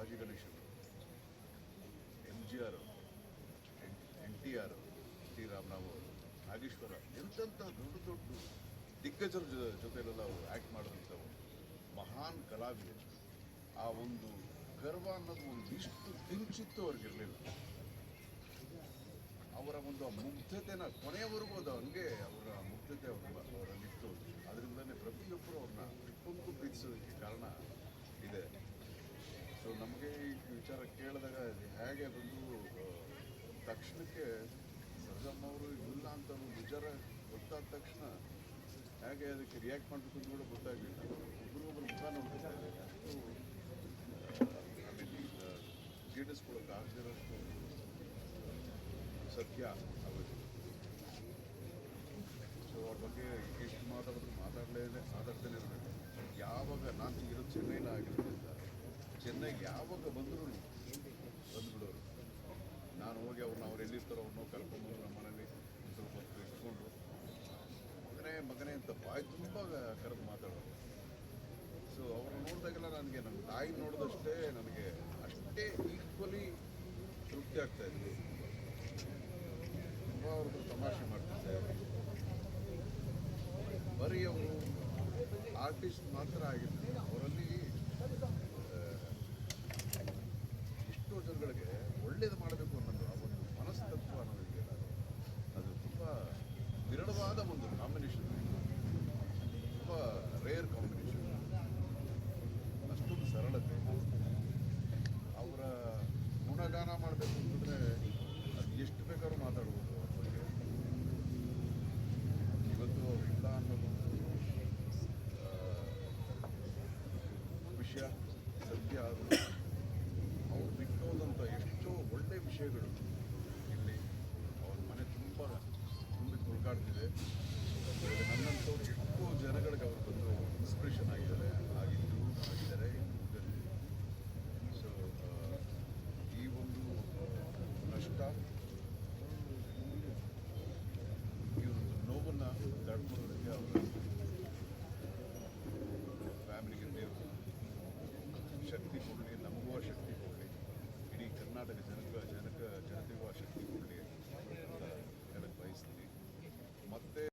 ಬಾಜಿ ಗಣೇಶರು, MGR, NTR, T Ramarao ಅವರು, ನಾಗೇಶ್ವರ, ಎಂತೆಂಥ ದೊಡ್ಡ ದೊಡ್ಡ ದಿಗ್ಗಜರ ಜೊತೆಲೆಲ್ಲ ಅವರು ಆ್ಯಕ್ಟ್ ಮಾಡಿದಂಥವು ಮಹಾನ್ ಕಲಾವಿದರು. ಆ ಒಂದು ಗರ್ವ ಅನ್ನೋದು ಒಂದಿಷ್ಟು ಕಿಂಚಿತ್ತು ಅವ್ರಿಗಿರಲಿಲ್ಲ. ಅವರ ಒಂದು ಮುಗ್ಧತೆನ ಕೊನೆಯವರೆಗೂ ಅದು ಹಂಗೆ ಅವರ ಮುಗ್ಧತೆ ಅವರಲ್ಲಿತ್ತು. ಅದರಿಂದಲೇ ಪ್ರತಿಯೊಬ್ಬರು ಅವ್ರನ್ನ ಅಷ್ಟೊಂದು ಪ್ರೀತಿಸೋದಕ್ಕೆ ಕಾರಣ ಇದೆ. ಸೊ ನಮಗೆ ಈ ವಿಚಾರ ಕೇಳಿದಾಗ ಹೇಗೆ ಬಂದು ತಕ್ಷಣಕ್ಕೆ ಸರ್ಜಮ್ಮ ಅವರು ಇಲ್ಲ ಅಂತ ವಿಚಾರ ಗೊತ್ತಾದ ತಕ್ಷಣ ಹೇಗೆ ಅದಕ್ಕೆ ರಿಯಾಕ್ಟ್ ಮಾಡಬೇಕು ಅಂತ ಕೂಡ ಗೊತ್ತಾಗಲಿಲ್ಲ. ಒಬ್ಬರು ಮುಖ ನೋಡ್ತಿದ್ದಾರೆ, ಅಷ್ಟು ಜೀರ್ಣಿಸ್ಕೊಳ್ಳೋಕೆ ಆಗದಿರೋಷ್ಟು ಸತ್ಯ ಆಗೋದು. ಸೊ ಅವ್ರ ಬಗ್ಗೆ ಎಷ್ಟು ಮಾತಾಡಿದ್ರು ಮಾತಾಡ್ತಾನೆ ಇರಬೇಕು. ಯಾವಾಗ ನಾನು ಇರೋದು ಚೆನ್ನೈನ ಆಗಿರೋದ್ರಿಂದ ಚೆನ್ನೈಗೆ ಯಾವಾಗ ಬಂದರೂ ಬಂದುಬಿಡೋರು. ನಾನು ಹೋಗಿ ಅವ್ರು ಎಲ್ಲಿರ್ತಾರೋ ಅವ್ರನ್ನ ಕರ್ಕೊಂಡ್ಬಂದು ನಮ್ಮ ಮನೇಲಿ ಸ್ವಲ್ಪ ಹೊತ್ತು ಇಟ್ಕೊಂಡು ಮಗನೇ ಅಂತ ಬಾಯಿ ತುಂಬ ಕರೆದು ಮಾತಾಡೋರು. ಸೊ ಅವ್ರನ್ನ ನೋಡಿದಾಗೆಲ್ಲ ನನಗೆ ನನ್ನ ತಾಯಿ ನೋಡಿದಷ್ಟೇ ನನಗೆ ಅಷ್ಟೇ ಈಕ್ವಲಿ ತೃಪ್ತಿ ಆಗ್ತಾಯಿತ್ತು. ತುಂಬ ಅವ್ರದ್ದು ತಮಾಷೆ ಮಾಡ್ತಿದ್ದೆ. ಬರೀ ಅವರು ಆರ್ಟಿಸ್ಟ್ ಮಾತ್ರ ಆಗಿರ್ತಾರೆ, ಅವರಲ್ಲಿ ಎಷ್ಟೋ ಜನಗಳಿಗೆ ಒಳ್ಳೇದು ಮಾಡಬೇಕು ಅನ್ನೋದು ಆ ಒಂದು ಮನಸ್ತತ್ವ ಅನ್ನೋದಿದೆಯಲ್ಲ, ಅದು ತುಂಬ ವಿರಳವಾದ ಒಂದು ಕಾಂಬಿನೇಷನ್, ತುಂಬ ರೇರ್ ಕಾಂಬಿನೇಷನ್. ಅಷ್ಟೊಂದು ಸರಳತೆ. ಅವರ ಗುಣಗಾನ ಮಾಡಬೇಕು ಅಂತಂದರೆ ಅದು ಎಷ್ಟು ಬೇಕಾದ್ರೂ ಮಾತಾಡ್ಬೋದು ಅವ್ರ ಬಗ್ಗೆ. ಇವತ್ತು ಅವ್ರು ಇಲ್ಲ ಅನ್ನೋದು ವಿಷಯ ಸತ್ಯ. ಆದರೂ ಅವ್ರು ಬಿಟ್ಟೋದಂಥ ಎಷ್ಟೋ ಒಳ್ಳೆಯ ವಿಷಯಗಳು ಇಲ್ಲಿ ಅವ್ರ ಮನೆ ತುಂಬ ತುಂಬಿ ತುಳ್ಕಾಡ್ತಿದೆ. ನನ್ನಂಥವ್ರು ಎಷ್ಟೋ ಜನಗಳಿಗೆ ಅವರು ಬಂದು ಇನ್ಸ್ಪಿರೇಷನ್ ಆಗಿದ್ದಾರೆ.